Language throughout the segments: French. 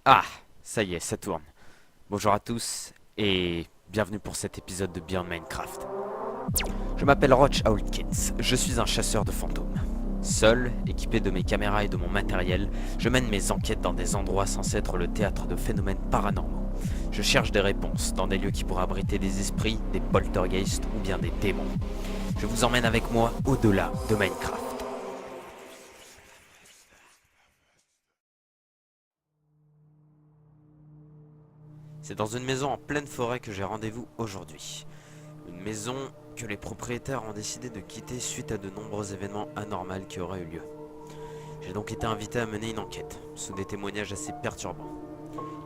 Ah, ça y est, ça tourne. Bonjour à tous et bienvenue pour cet épisode de Beyond Minecraft. Je m'appelle Roach Hawkins, je suis un chasseur de fantômes. Seul, équipé de mes caméras et de mon matériel, je mène mes enquêtes dans des endroits censés être le théâtre de phénomènes paranormaux. Je cherche des réponses dans des lieux qui pourraient abriter des esprits, des poltergeists ou bien des démons. Je vous emmène avec moi au-delà de Minecraft. C'est dans une maison en pleine forêt que j'ai rendez-vous aujourd'hui. Une maison que les propriétaires ont décidé de quitter suite à de nombreux événements anormaux qui auraient eu lieu. J'ai donc été invité à mener une enquête, sous des témoignages assez perturbants.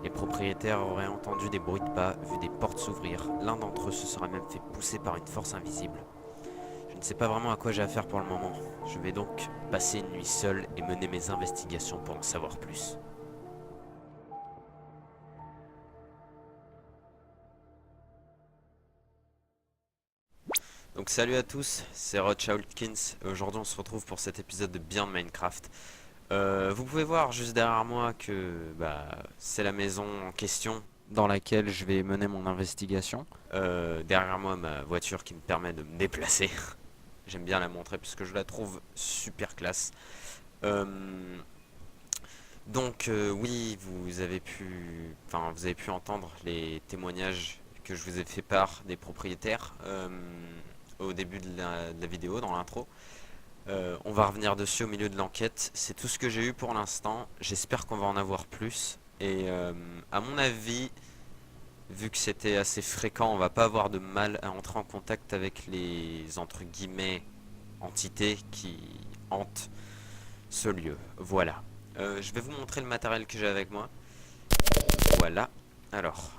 Les propriétaires auraient entendu des bruits de pas, vu des portes s'ouvrir, l'un d'entre eux se serait même fait pousser par une force invisible. Je ne sais pas vraiment à quoi j'ai affaire pour le moment. Je vais donc passer une nuit seule et mener mes investigations pour en savoir plus. Donc salut à tous, c'est Roach Hawkins et aujourd'hui on se retrouve pour cet épisode de Beyond Minecraft. Vous pouvez voir juste derrière moi que c'est la maison en question dans laquelle je vais mener mon investigation. Derrière moi ma voiture qui me permet de me déplacer. J'aime bien la montrer puisque je la trouve super classe. Euh, oui, vous avez pu entendre les témoignages que je vous ai fait part des propriétaires au début de la vidéo, dans l'intro. On va revenir dessus au milieu de l'enquête. C'est tout ce que j'ai eu pour l'instant. J'espère qu'on va en avoir plus. Et à mon avis, vu que c'était assez fréquent, on va pas avoir de mal à entrer en contact avec les entre guillemets entités qui hantent ce lieu. Voilà. Je vais vous montrer le matériel que j'ai avec moi. Voilà. Alors,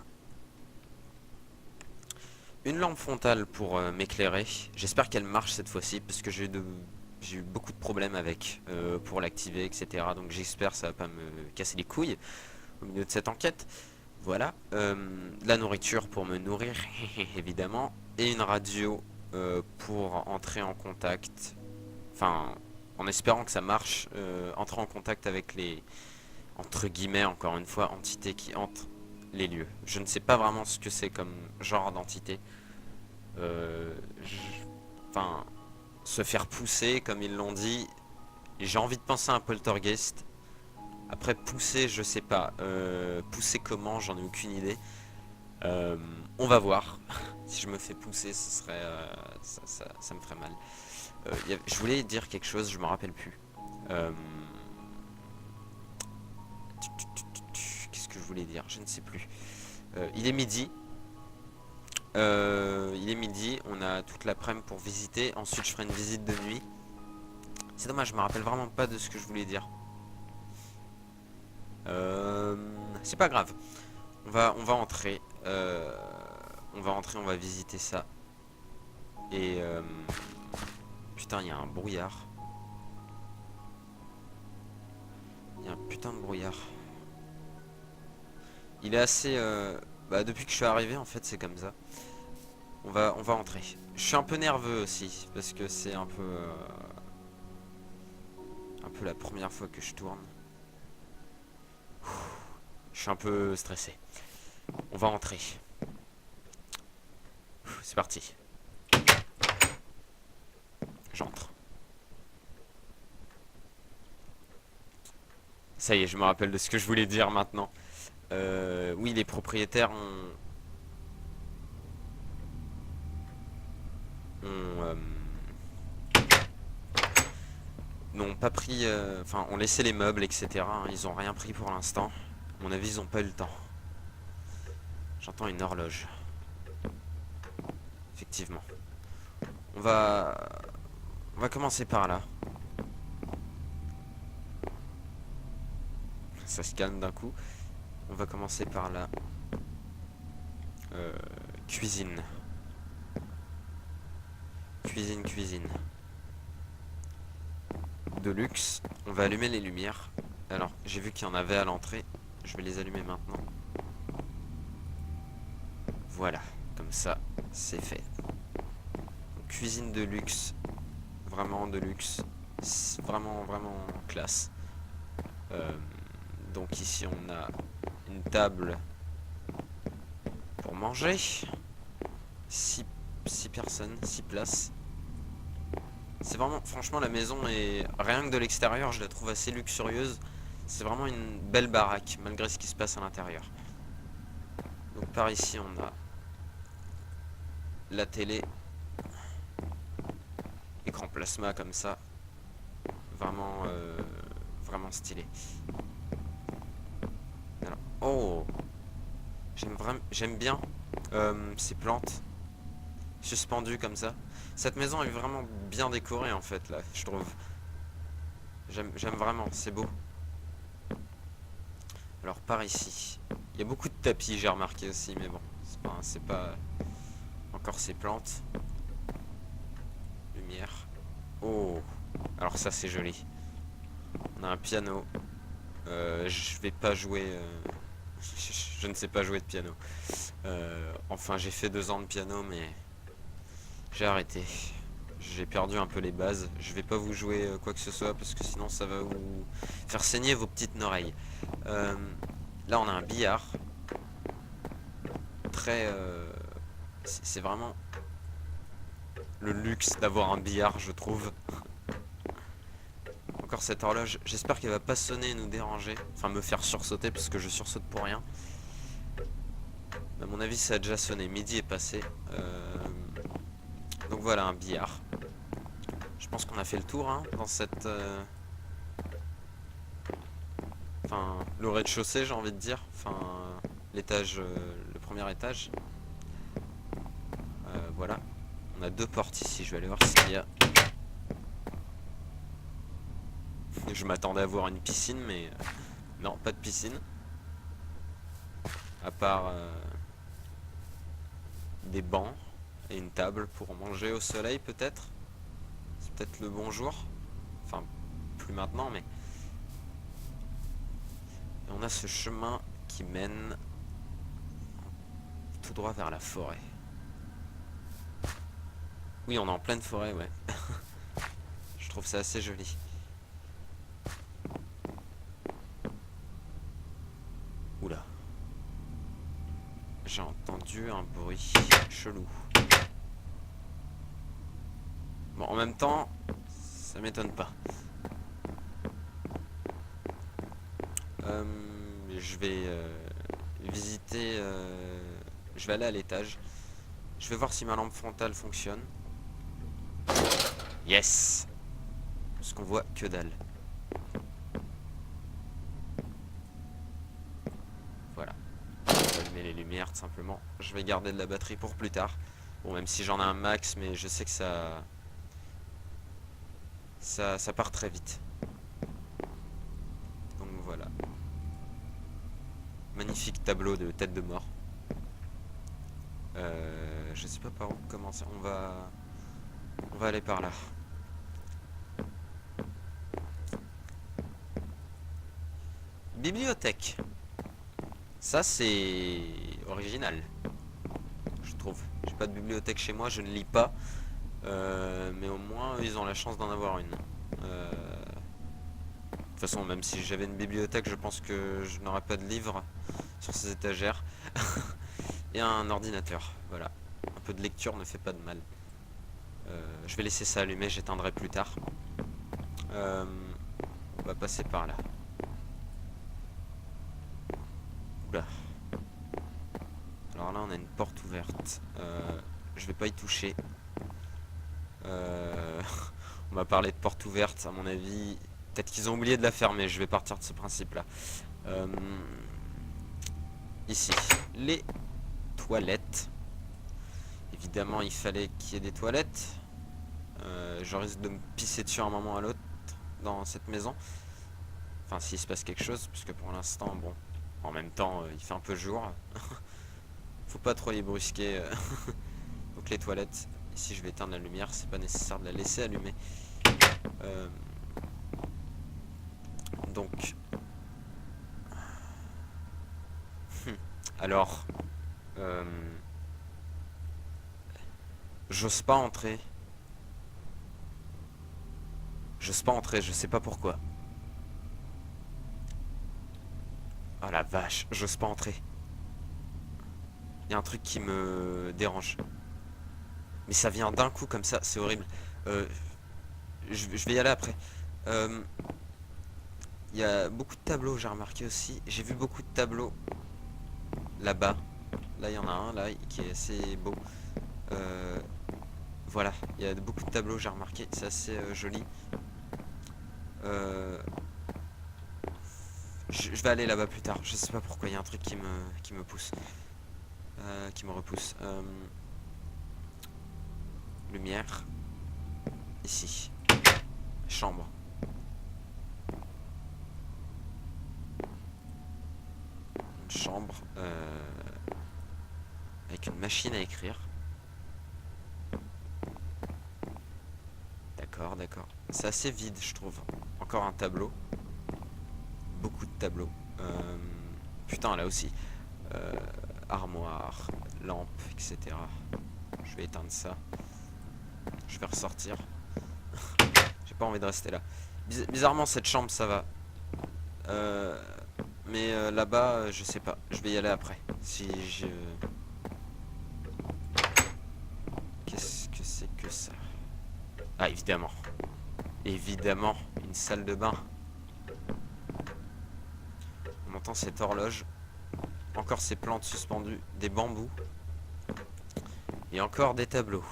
une lampe frontale pour m'éclairer. J'espère qu'elle marche cette fois-ci parce que j'ai eu beaucoup de problèmes avec pour l'activer, etc. Donc j'espère que ça va pas me casser les couilles au milieu de cette enquête. Voilà. De la nourriture pour me nourrir, évidemment. Et une radio pour entrer en contact. Enfin, en espérant que ça marche, entrer en contact avec les, entre guillemets, encore une fois, entités qui hantent les lieux. Je ne sais pas vraiment ce que c'est comme genre d'entité. Euh, je- Enfin, se faire pousser, comme ils l'ont dit. J'ai envie de penser à un poltergeist. Après, pousser, je sais pas. Pousser comment, j'en ai aucune idée. Euh, on va voir. Si je me fais pousser, ce serait, ça me ferait mal. Je voulais dire quelque chose, je me rappelle plus. Euh, Qu'est-ce que je voulais dire? Je ne sais plus. Il est midi. On a toute l'après-midi pour visiter. Ensuite, je ferai une visite de nuit. C'est dommage, je me rappelle vraiment pas de ce que je voulais dire. C'est pas grave. On va entrer. On va entrer, on va visiter ça. Et putain, il y a un brouillard. Il y a un putain de brouillard. Il est assez. Depuis que je suis arrivé, en fait, c'est comme ça. On va entrer. Je suis un peu nerveux aussi parce que c'est un peu la première fois que je tourne. Je suis un peu stressé. On va entrer. C'est parti. J'entre. Ça y est, je me rappelle de ce que je voulais dire maintenant. Oui, les propriétaires n'ont pas pris, enfin, ont laissé les meubles, etc. Ils ont rien pris pour l'instant. À mon avis, ils ont pas eu le temps. J'entends une horloge. Effectivement. On va, on va commencer par là. Ça se calme d'un coup. On va commencer par là. Euh, Cuisine. Cuisine. De luxe. On va allumer les lumières. Alors, j'ai vu qu'il y en avait à l'entrée. Je vais les allumer maintenant. Voilà. Comme ça, c'est fait. Donc, cuisine de luxe. Vraiment de luxe. Vraiment classe. Euh, Donc ici on a une table pour manger. 6 personnes, 6 places. C'est vraiment, franchement la maison est, rien que de l'extérieur je la trouve assez luxurieuse. C'est vraiment une belle baraque malgré ce qui se passe à l'intérieur. Donc par ici on a la télé, écran plasma comme ça, vraiment vraiment stylé. Alors, oh, j'aime bien ces plantes suspendues comme ça. Cette maison est vraiment bien décorée en fait là, je trouve. J'aime vraiment, c'est beau. Alors par ici, il y a beaucoup de tapis, j'ai remarqué aussi, mais bon, c'est pas encore ces plantes. Lumière. Oh, alors ça c'est joli. On a un piano. Je vais pas jouer. Je ne sais pas jouer de piano. Enfin, j'ai fait 2 ans de piano, mais j'ai arrêté. J'ai perdu un peu les bases. Je vais pas vous jouer quoi que ce soit parce que sinon ça va vous faire saigner vos petites oreilles. Là, on a un billard. Très. C'est vraiment le luxe d'avoir un billard, je trouve. Encore cette horloge. J'espère qu'elle va pas sonner et nous déranger. Enfin, me faire sursauter parce que je sursaute pour rien. À mon avis, ça a déjà sonné. Midi est passé. Donc voilà, un billard. Je pense qu'on a fait le tour hein, dans cette... Enfin, le rez-de-chaussée, j'ai envie de dire. Enfin, l'étage, le premier étage. Voilà. On a 2 portes ici. Je vais aller voir ce qu'il y a. Je m'attendais à voir une piscine, mais non, pas de piscine. À part des bancs et une table pour manger au soleil, peut-être. C'est peut-être le bon jour. Enfin, plus maintenant, mais... Et on a ce chemin qui mène tout droit vers la forêt. Oui, on est en pleine forêt, ouais. Je trouve ça assez joli. Oula. J'ai entendu un bruit chelou. Bon, en même temps, ça m'étonne pas. Je vais visiter... je vais aller à l'étage. Je vais voir si ma lampe frontale fonctionne. Yes! Parce qu'on voit que dalle. Voilà. Je vais allumer les lumières tout simplement. Je vais garder de la batterie pour plus tard. Bon, même si j'en ai un max, mais je sais que ça part très vite. Donc voilà. Magnifique tableau de tête de mort. Je sais pas par où commencer. On va aller par là. Bibliothèque. Ça c'est original, je trouve. J'ai pas de bibliothèque chez moi, je ne lis pas. Mais au moins ils ont la chance d'en avoir une. De toute façon, même si j'avais une bibliothèque, je pense que je n'aurais pas de livres sur ces étagères. Et un ordinateur, voilà. Un peu de lecture ne fait pas de mal. Je vais laisser ça allumé, j'éteindrai plus tard. On va passer par là. Oula. Alors là, on a une porte ouverte. Je vais pas y toucher. On m'a parlé de porte ouverte, à mon avis. Peut-être qu'ils ont oublié de la fermer. Je vais partir de ce principe-là. Ici, les toilettes. Évidemment, il fallait qu'il y ait des toilettes. Je risque de me pisser dessus à un moment à l'autre dans cette maison. Enfin, s'il se passe quelque chose, puisque pour l'instant, bon, en même temps, il fait un peu jour. Faut pas trop les brusquer. Donc les toilettes, ici je vais éteindre la lumière, c'est pas nécessaire de la laisser allumer. Donc, alors, j'ose pas entrer. J'ose pas entrer, je sais pas pourquoi. Oh la vache, j'ose pas entrer. Il y a un truc qui me dérange. Mais ça vient d'un coup comme ça, c'est horrible. Euh, je vais y aller après. Euh, Il y a beaucoup de tableaux, j'ai remarqué aussi. J'ai vu beaucoup de tableaux là-bas. Là, il y en a un là qui est assez beau. Euh, voilà, il y a beaucoup de tableaux, j'ai remarqué. C'est assez joli. Euh, je vais aller là-bas plus tard. Je sais pas pourquoi, il y a un truc qui me pousse. Qui me repousse. Lumière. Ici. Chambre. Une chambre. Avec une machine à écrire. D'accord, d'accord. C'est assez vide, je trouve. Encore un tableau. Beaucoup de tableaux. Putain, là aussi. Euh, Armoire, lampe, etc. Je vais éteindre ça. Je vais ressortir. J'ai pas envie de rester là. Bizarrement, cette chambre, ça va. Euh, mais là-bas, je sais pas. Je vais y aller après. Si je... Qu'est-ce que c'est que ça? Ah, évidemment. Évidemment, une salle de bain. On entend cette horloge. Encore ces plantes suspendues. Des bambous. Et encore des tableaux.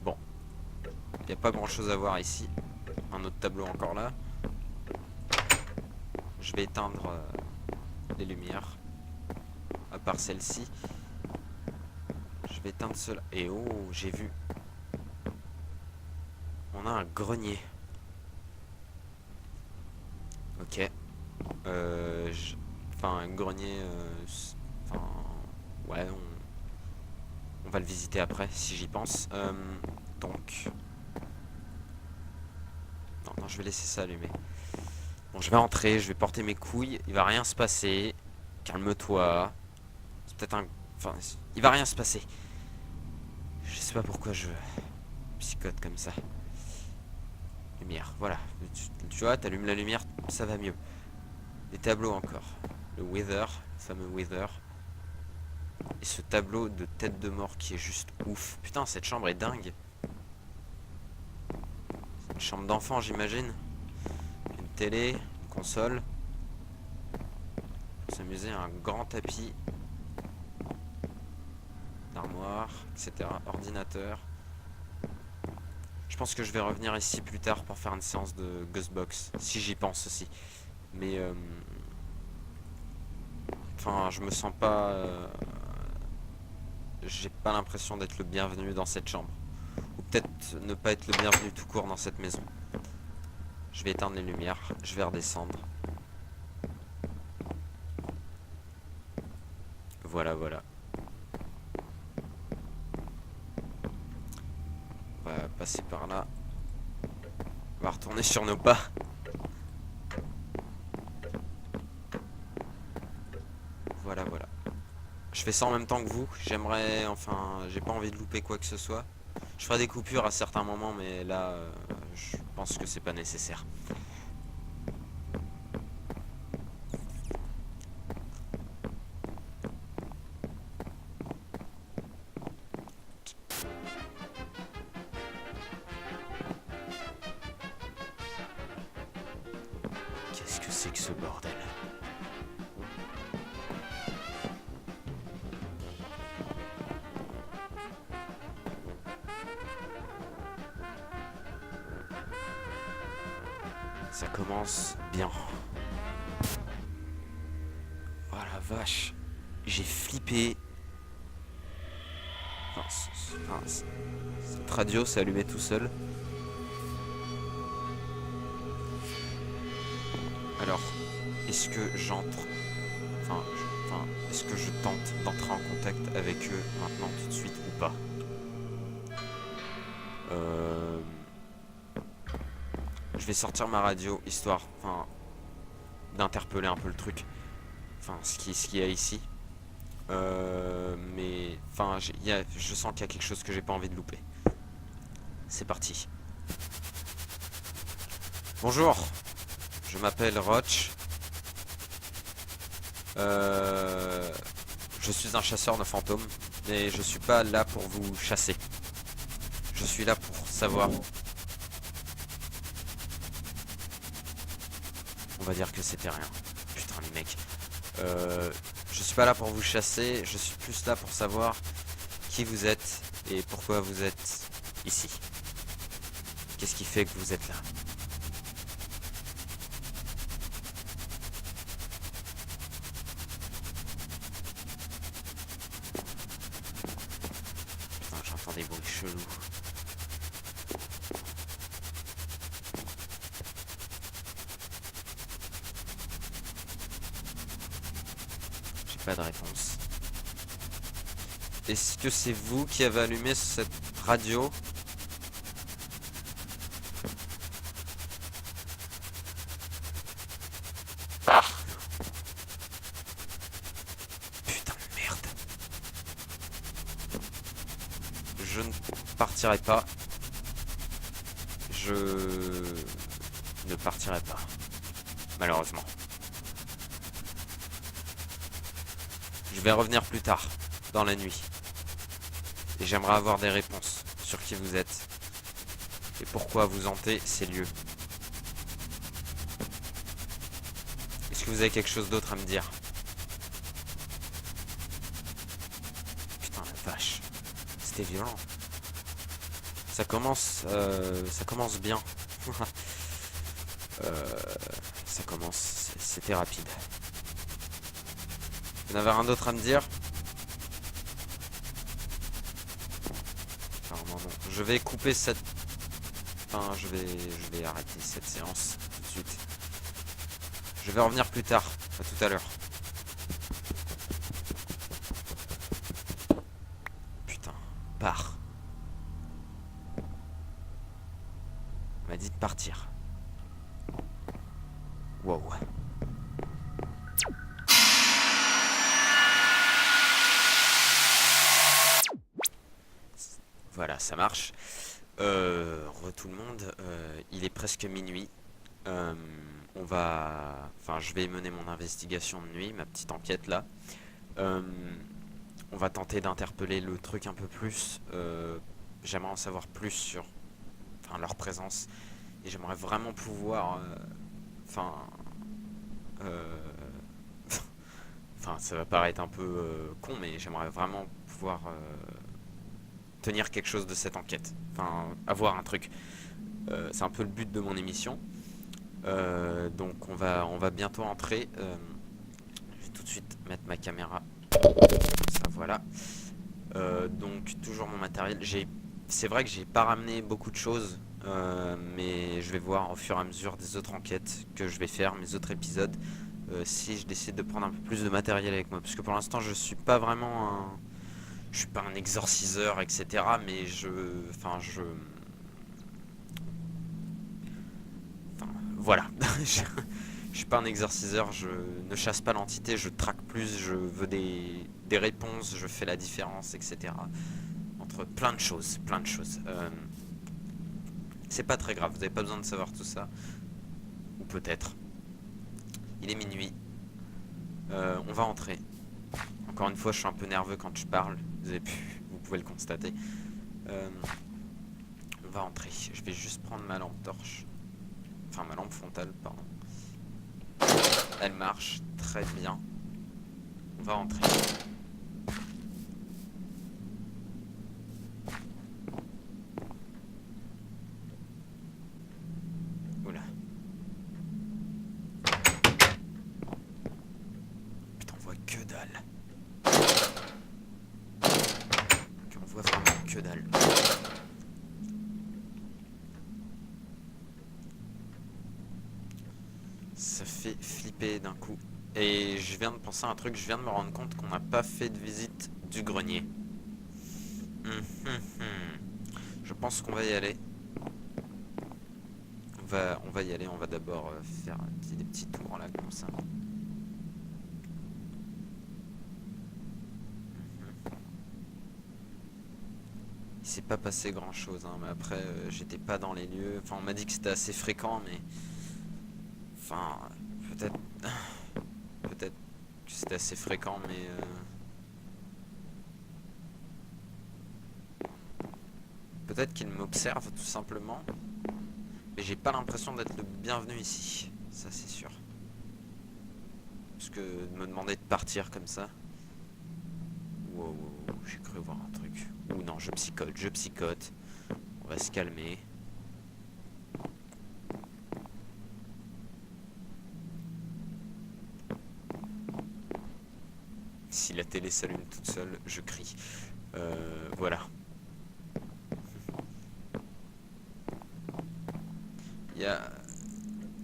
Bon. Il n'y a pas grand chose à voir ici. Un autre tableau encore là. Je vais éteindre les lumières. À part celle-ci. Je vais éteindre cela. Et oh, j'ai vu. On a un grenier. Ok. Enfin, un grenier... Enfin... Ouais, on va le visiter après, si j'y pense. Donc... Non, non, je vais laisser ça allumé. Bon, je vais entrer, je vais porter mes couilles. Il va rien se passer. Calme-toi. C'est peut-être un... Enfin, il va rien se passer. Je sais pas pourquoi je psychote comme ça. Lumière, voilà. Tu vois, t'allumes la lumière, ça va mieux. Des tableaux encore. Le Wither, le fameux Wither. Et ce tableau de tête de mort qui est juste ouf. Putain, cette chambre est dingue. C'est une chambre d'enfant, j'imagine. Une télé, une console. Pour s'amuser, un grand tapis. Une armoire, etc. Ordinateur. Je pense que je vais revenir ici plus tard pour faire une séance de Ghostbox. Si j'y pense aussi. Mais... Enfin, je me sens pas... J'ai pas l'impression d'être le bienvenu dans cette chambre. Ou peut-être ne pas être le bienvenu tout court dans cette maison. Je vais éteindre les lumières, je vais redescendre. Voilà, voilà. On va passer par là. On va retourner sur nos pas. Voilà, voilà. Je fais ça en même temps que vous. J'aimerais, enfin, j'ai pas envie de louper quoi que ce soit. Je ferai des coupures à certains moments, mais là, je pense que c'est pas nécessaire. Qu'est-ce que c'est que ce bordel? Ça commence bien. Oh la vache. J'ai flippé. Cette radio s'est allumée tout seul. Alors, est-ce que j'entre... est-ce que je tente d'entrer en contact avec eux maintenant tout de suite ou pas? Je vais sortir ma radio, histoire, d'interpeller un peu le truc. Enfin, ce qu'il y a ici. Mais, je sens qu'il y a quelque chose que j'ai pas envie de louper. C'est parti. Bonjour, je m'appelle Roach. Euh, je suis un chasseur de fantômes, mais je suis pas là pour vous chasser. Je suis là pour savoir. On va dire que c'était rien. Putain les mecs. Je suis pas là pour vous chasser, je suis plus là pour savoir qui vous êtes et pourquoi vous êtes ici. Qu'est-ce qui fait que vous êtes là? Putain, j'entends des bruits chelous. J'ai pas de réponse. Est-ce que c'est vous qui avez allumé cette radio? Putain de merde. Je ne partirai pas. Je ne partirai pas. Malheureusement. Je vais revenir plus tard, dans la nuit. Et j'aimerais avoir des réponses sur qui vous êtes. Et pourquoi vous hantez ces lieux. Est-ce que vous avez quelque chose d'autre à me dire? Putain la vache. C'était violent. Ça commence bien. Ça commence. C'était rapide. Vous n'avez rien d'autre à me dire? Apparemment non. Je vais couper cette... Enfin, je vais arrêter cette séance tout de suite. Je vais revenir plus tard. À tout à l'heure. Putain. Pars. On m'a dit de partir. Wow. Voilà, ça marche. Tout le monde, il est presque minuit. On va... Enfin, je vais mener mon investigation de nuit, ma petite enquête là. On va tenter d'interpeller le truc un peu plus. J'aimerais en savoir plus sur leur présence. Et j'aimerais vraiment pouvoir... Enfin... Enfin, ça va paraître un peu con, mais j'aimerais vraiment pouvoir... tenir quelque chose de cette enquête, enfin avoir un truc. C'est un peu le but de mon émission. Donc on va bientôt entrer. Je vais tout de suite mettre ma caméra. Ça voilà. Donc toujours mon matériel. C'est vrai que j'ai pas ramené beaucoup de choses, mais je vais voir au fur et à mesure des autres enquêtes que je vais faire, mes autres épisodes, si je décide de prendre un peu plus de matériel avec moi, parce que pour l'instant je suis pas vraiment un... Je suis pas un exorciseur, etc. Mais voilà. Je suis pas un exorciseur, je ne chasse pas l'entité, je traque plus, je veux des réponses, je fais la différence, etc. Entre plein de choses, plein de choses. C'est pas très grave, vous avez pas besoin de savoir tout ça. Ou peut-être. Il est minuit. On va entrer. Encore une fois, je suis un peu nerveux quand je parle. Vous pouvez le constater. On va entrer. Je vais juste prendre ma lampe torche. Enfin, ma lampe frontale, pardon. Elle marche très bien. On va entrer. Oula. Putain, on voit que dalle. On voit vraiment que dalle. Ça fait flipper d'un coup. Et je viens de penser à un truc, je viens de me rendre compte qu'on n'a pas fait de visite du grenier. Je pense qu'on va y aller. On va y aller, on va d'abord faire des petits tours là comme ça. Il s'est pas passé grand chose, hein, mais après j'étais pas dans les lieux. Enfin, on m'a dit que c'était assez fréquent, mais enfin peut-être, peut-être que c'était assez fréquent, mais peut-être qu'il m'observe tout simplement. Mais j'ai pas l'impression d'être le bienvenu ici. Ça c'est sûr. Parce que de me demander de partir comme ça. Wow, j'ai cru voir un truc. Ou non, je psychote. On va se calmer. Si la télé s'allume toute seule, je crie. Voilà.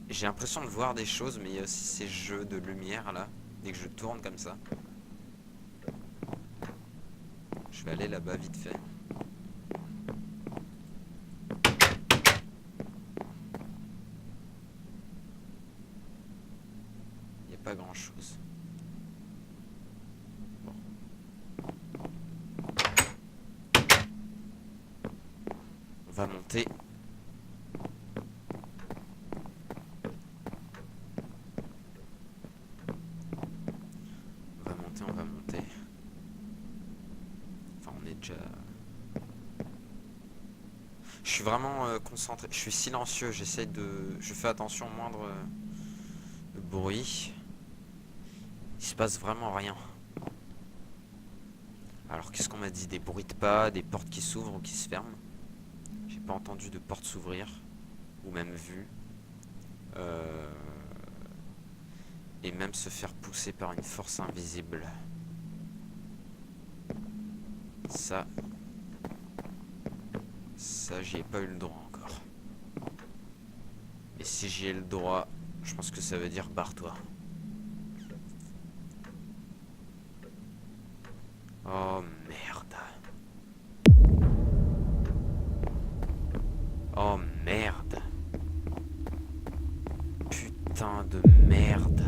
J'ai l'impression de voir des choses, mais il y a aussi ces jeux de lumière là. Dès que je tourne comme ça. Je vais aller là-bas vite fait. Il n'y a pas grand-chose. Bon. On va monter. On va monter. Enfin, on est déjà... Je suis vraiment concentré. Je suis silencieux. J'essaie de... Je fais attention au moindre bruit. Il se passe vraiment rien. Alors, qu'est-ce qu'on m'a dit? Des bruits de pas, des portes qui s'ouvrent ou qui se ferment. J'ai pas entendu de porte s'ouvrir. Ou même vu. Et même se faire pousser par une force invisible. Ça, j'y ai pas eu le droit encore. Et si j'y ai le droit, je pense que ça veut dire barre-toi. Oh merde. Oh merde. Putain de merde.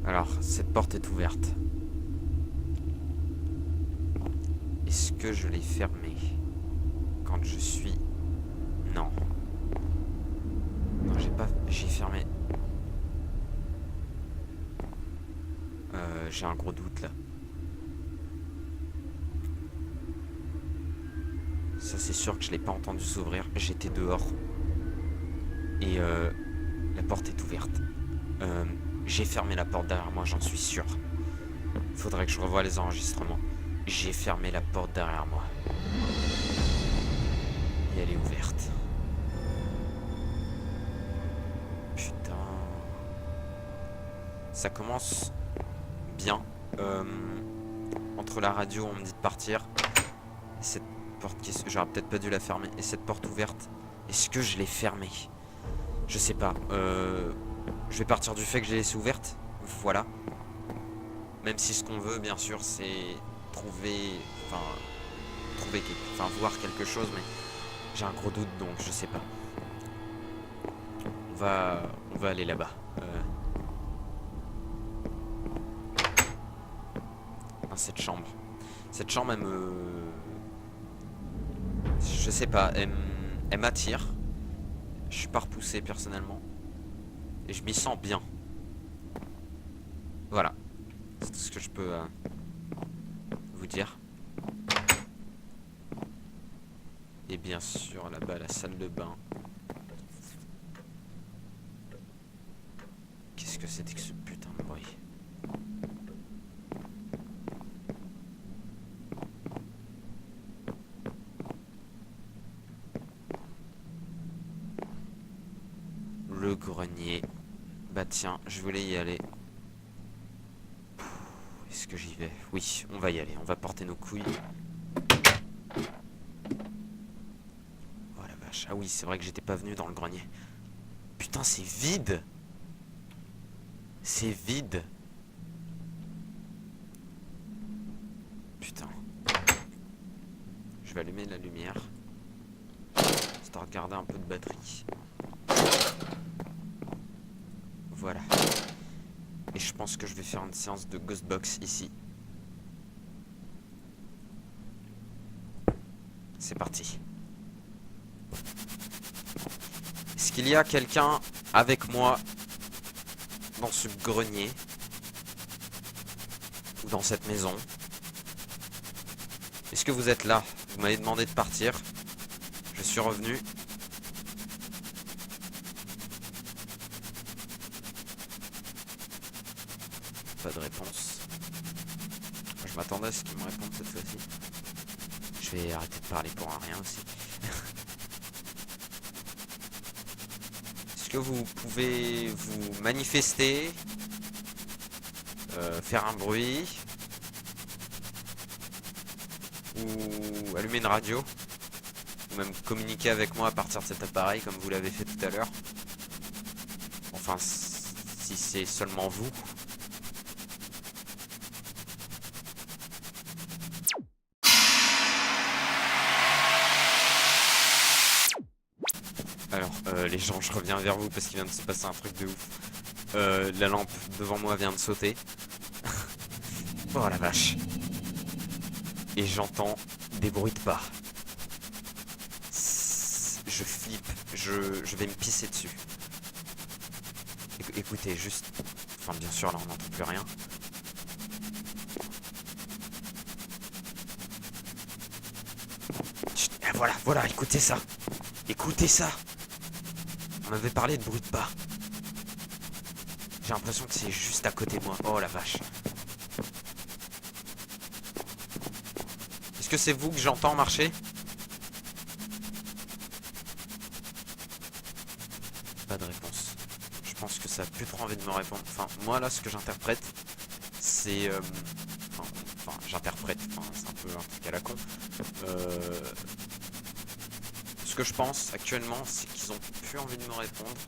Alors, cette porte est ouverte. Est-ce que je l'ai fermée quand je suis... Non. Non, j'ai fermé. J'ai un gros doute là. Ça c'est sûr que je l'ai pas entendu s'ouvrir. J'étais dehors. Et la porte est ouverte. J'ai fermé la porte derrière moi, j'en suis sûr. Faudrait que je revoie les enregistrements. J'ai fermé la porte derrière moi. Et elle est ouverte. Putain. Ça commence bien. Entre la radio, on me dit de partir. Et cette porte qui... J'aurais peut-être pas dû la fermer. Et cette porte ouverte, est-ce que je l'ai fermée? Je sais pas. Je vais partir du fait que j'ai laissé ouverte. Voilà. Même si ce qu'on veut, bien sûr, c'est trouver... Enfin, voir quelque chose, mais j'ai un gros doute, donc je sais pas. On va aller là-bas. Dans cette chambre. Cette chambre, elle me... Je sais pas, elle m'attire. Je suis pas repoussé, personnellement. Et je m'y sens bien. Voilà. C'est tout ce que je peux vous dire. Et bien sûr, là-bas, la salle de bain. Qu'est-ce que c'était que ce putain de bruit? Le grenier. Bah tiens, je voulais y aller. Est-ce que j'y vais? Oui, on va y aller. On va porter nos couilles. Oh la vache. Ah oui, c'est vrai que j'étais pas venu dans le grenier. Putain, c'est vide. C'est vide. Putain. Je vais allumer la lumière. Histoire de garder un peu de batterie. Voilà. Et je pense que je vais faire une séance de Ghostbox ici. C'est parti. Est-ce Est-ce qu'il y a quelqu'un avec moi dans ce grenier ou dans cette maison? Est-ce que vous êtes là? Vous m'avez demandé de partir. Je suis revenu. Pas de réponse. Je m'attendais à ce qu'ils me répondent cette fois-ci. Je vais arrêter de parler pour un rien aussi. Est-ce que vous pouvez vous manifester, faire un bruit, ou allumer une radio, ou même communiquer avec moi à partir de cet appareil comme vous l'avez fait tout à l'heure? Enfin, si c'est seulement vous. Alors, les gens, je reviens vers vous parce qu'il vient de se passer un truc de ouf. La lampe devant moi vient de sauter. Oh la vache. Et j'entends des bruits de pas. Je flippe, je vais me pisser dessus. Écoutez, juste... Enfin, bien sûr, là, on n'entend plus rien. Chut, voilà, voilà, écoutez ça. Écoutez ça. On m'avait parlé de bruit de pas. J'ai l'impression que c'est juste à côté de moi. Oh la vache. Est-ce que c'est vous que j'entends marcher? Pas de réponse. Je pense que ça a plus trop envie de me répondre. Enfin, moi là, ce que j'interprète, c'est... Enfin, j'interprète. Enfin, c'est un peu un truc à la con. Ce que je pense actuellement, c'est qu'ils ont plus envie de me répondre.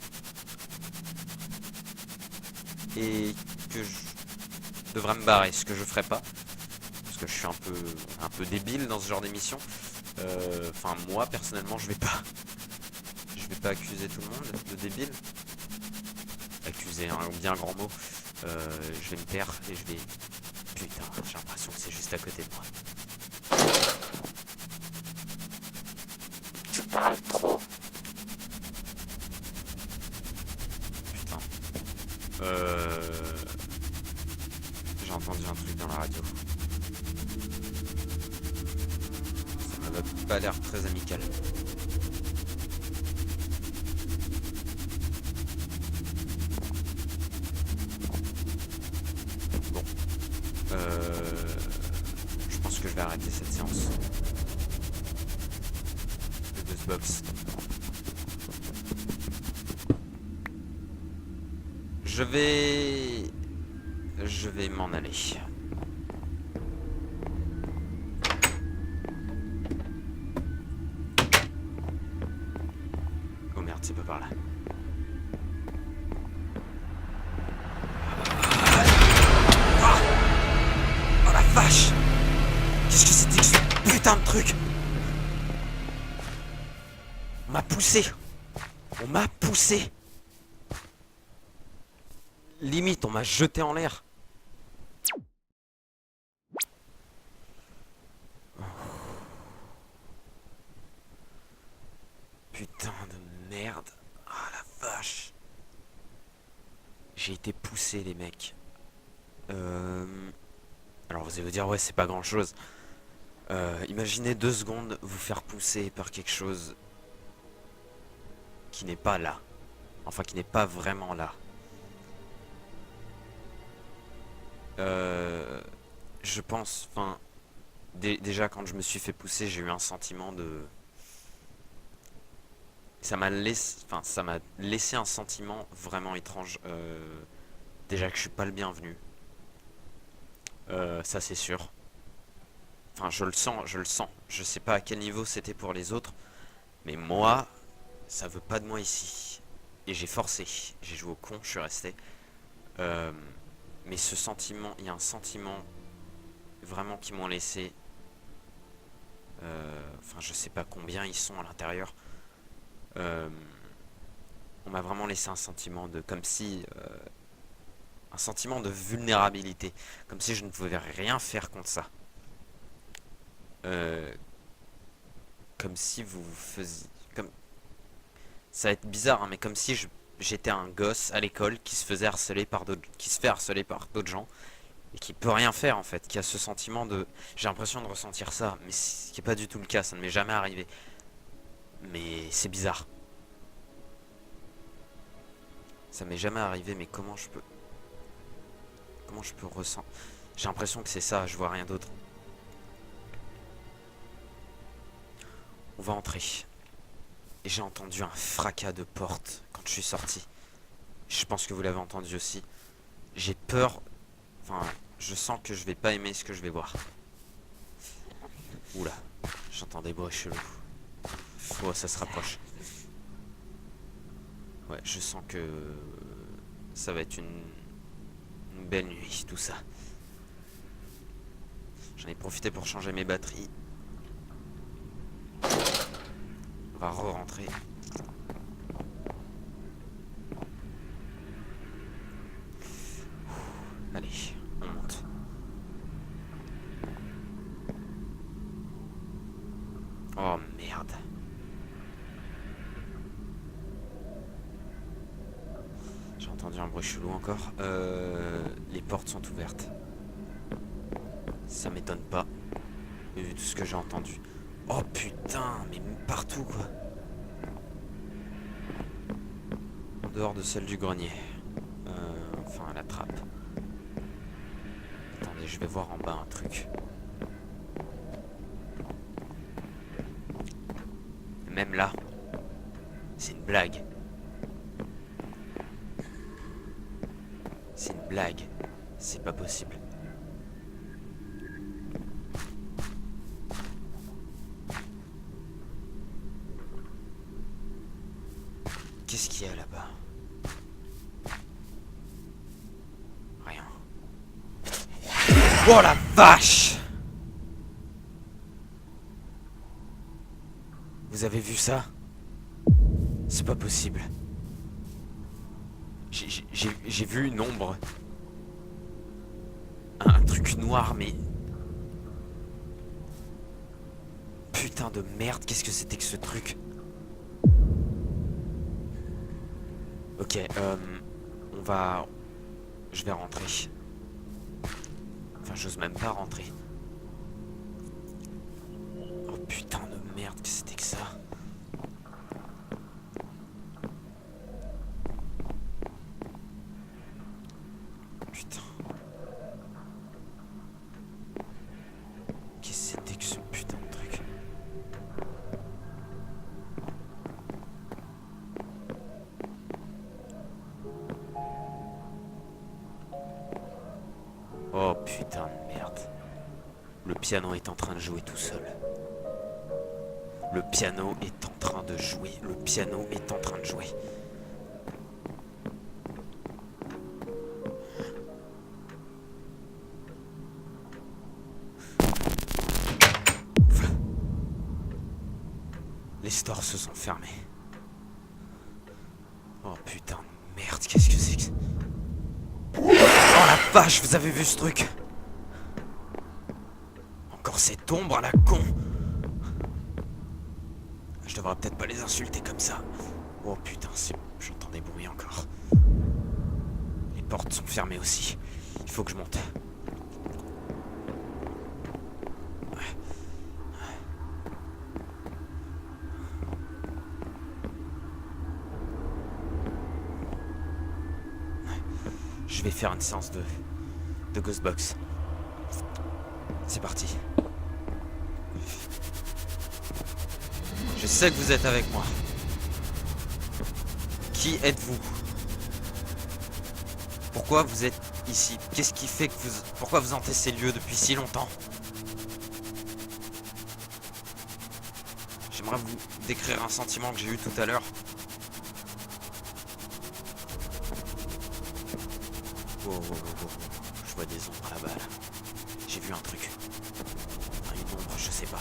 Et que je devrais me barrer, ce que je ferai pas. Parce que je suis un peu débile dans ce genre d'émission. Enfin, moi, personnellement, je vais pas accuser tout le monde de débile. Accuser un bien grand mot. Je vais me taire et je vais... Putain, j'ai l'impression que c'est juste à côté de moi. Tu parles trop. Putain. J'ai entendu un truc dans la radio. Ça m'a pas l'air très amical. Bon. Je pense que je vais arrêter cette séance. De Buzzbox. Je vais m'en aller. Oh merde, c'est pas par là. Ah, oh la vache! Qu'est-ce que c'était que ce putain de truc? On m'a poussé! On m'a poussé! Limite, on m'a jeté en l'air. Putain de merde. Ah la vache. J'ai été poussé les mecs. Alors vous allez vous dire ouais c'est pas grand chose. Imaginez 2 secondes vous faire pousser par quelque chose qui n'est pas là. Enfin qui n'est pas vraiment là. Je pense, enfin, déjà quand je me suis fait pousser, j'ai eu un sentiment de... ça m'a laissé un sentiment vraiment étrange. Déjà que je suis pas le bienvenu. Ça c'est sûr. Enfin, je le sens, je le sens. Je sais pas à quel niveau c'était pour les autres. Mais moi, ça veut pas de moi ici. Et j'ai forcé. J'ai joué au con, je suis resté. Mais ce sentiment, il y a un sentiment vraiment qui m'ont laissé. Enfin, je sais pas combien ils sont à l'intérieur. On m'a vraiment laissé un sentiment de, comme si, un sentiment de vulnérabilité, comme si je ne pouvais rien faire contre ça. Comme si vous faisiez, comme, Ça va être bizarre, hein, mais comme si j'étais un gosse à l'école qui se faisait harceler par d'autres, qui se fait harceler par d'autres gens et qui peut rien faire en fait, qui a ce sentiment de, j'ai l'impression de ressentir ça, mais ce qui est pas du tout le cas, ça ne m'est jamais arrivé. Mais c'est bizarre. Ça m'est jamais arrivé, mais comment je peux ressentir? J'ai l'impression que c'est ça, je vois rien d'autre. On va entrer. Et j'ai entendu un fracas de porte quand je suis sorti. Je pense que vous l'avez entendu aussi. J'ai peur. Enfin, je sens que je vais pas aimer ce que je vais voir. Oula, j'entends des bruits chelous. Oh, ça se rapproche. Ouais, je sens que ça va être une belle nuit, tout ça. J'en ai profité pour changer mes batteries. On va re-rentrer. Allez, on monte. Oh merde. J'ai entendu un bruit chelou encore. Les portes sont ouvertes. Ça m'étonne pas, vu tout ce que j'ai entendu. Oh putain, mais partout quoi. En dehors de celle du grenier. Enfin, la trappe. Attendez, je vais voir en bas un truc. Même là, c'est une blague. C'est une blague. C'est pas possible. Qu'est-ce qu'il y a là-bas? Rien. Oh la vache! Vous avez vu ça? C'est pas possible. J'ai vu une ombre. Un truc noir, mais... Putain de merde, qu'est-ce que c'était que ce truc? Ok, on va... Je vais rentrer. Enfin, j'ose même pas rentrer. Oh putain de merde, que c'était que ça? Putain. Qu'est-ce que c'était que ce putain de truc? Oh putain de merde. Le piano est en train de jouer tout seul. Le piano est en train de jouer. Le piano est en train de jouer. Les stores se sont fermés. Oh putain de merde, qu'est-ce que c'est que... Oh la vache, vous avez vu ce truc? Encore cette ombre à la con. Je devrais peut-être pas les insulter comme ça. Oh putain, j'entends des bruits encore. Les portes sont fermées aussi. Il faut que je monte. Je vais faire une séance de Ghostbox. C'est parti. Je sais que vous êtes avec moi. Qui êtes-vous? Pourquoi vous êtes ici? Qu'est-ce qui fait que vous... Pourquoi vous hantez ces lieux depuis si longtemps? J'aimerais vous décrire un sentiment que j'ai eu tout à l'heure. Oh, oh, oh, oh. Je vois des ombres là-bas, là. J'ai vu un truc. Enfin, une ombre, je sais pas.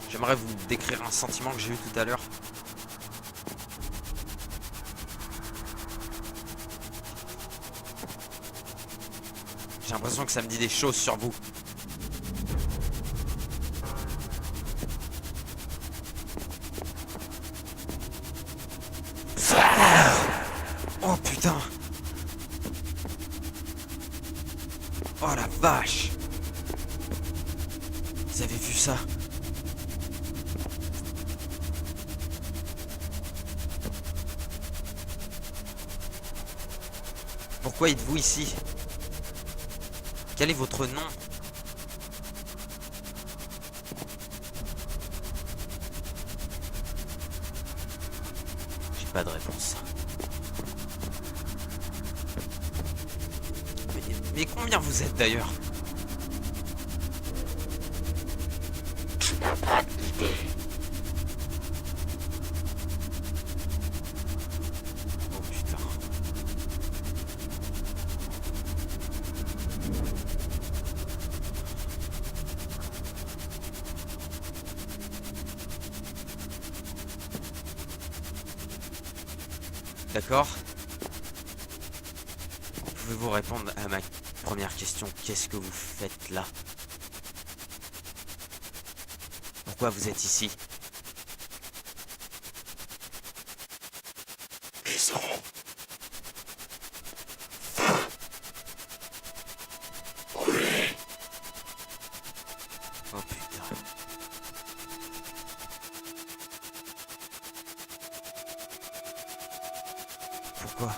J'aimerais vous décrire un sentiment que j'ai eu tout à l'heure. J'ai l'impression que ça me dit des choses sur vous. Vous avez vu ça? Pourquoi êtes-vous ici? Quel est votre nom? J'ai pas de réponse. Mais combien vous êtes d'ailleurs? Tu n'as pas d'idée. Oh putain. D'accord. Pouvez-vous répondre à ma première question? Qu'est-ce que vous faites là? Pourquoi vous êtes ici? Maison. Brûlé. Oh putain. Pourquoi?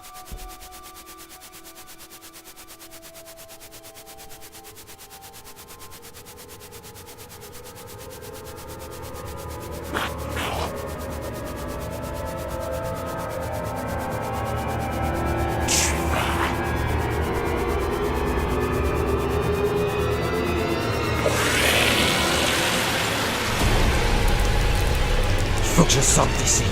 Il faut que je sorte d'ici.